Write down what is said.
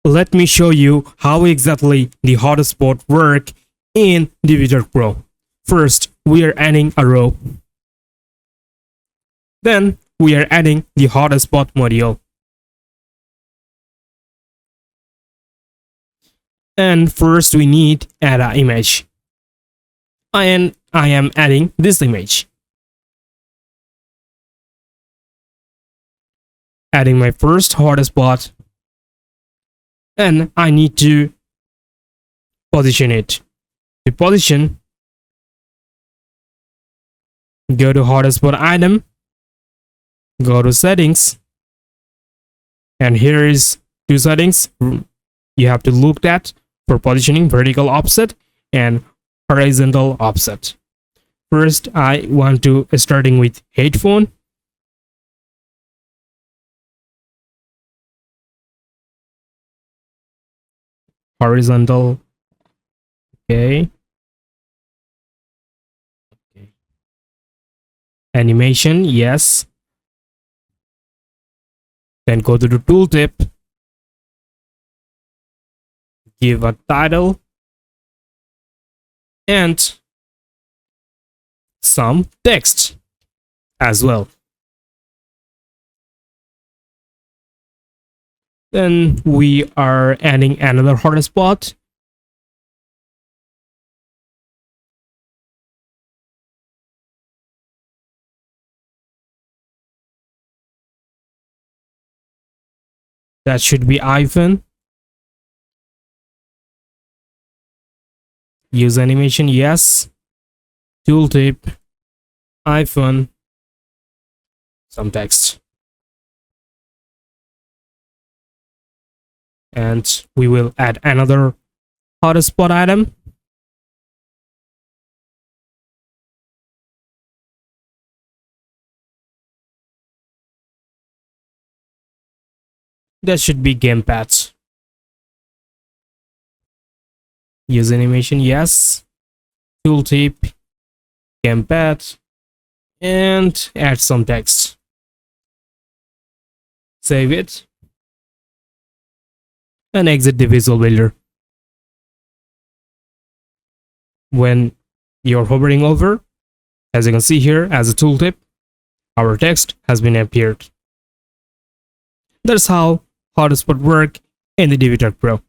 let me show you how exactly the hotspot work in Divi Pro. First, we are adding a row. Then we are adding the hotspot module. And first we need add an image. And I am adding this image. Adding my first hotspot. And I need to position it. To position, go to hotspot item, go to settings, and here is two settings you have to look at for positioning: vertical offset and horizontal offset. First, I want to starting with headphone. Horizontal. Okay. Animation, yes. Then go to the tooltip. Give a title and some text as well. Then we are adding another hotspot. That should be iPhone. Use animation, yes. Tooltip, iPhone, some text. And we will add another hotspot item. That should be gamepad. Use animation, yes. Tooltip, gamepad, and add some text. Save it and exit the visual builder. When you're hovering over, as you can see here as a tooltip, our text has been appeared. That's how hotspot work in the Divi Pro.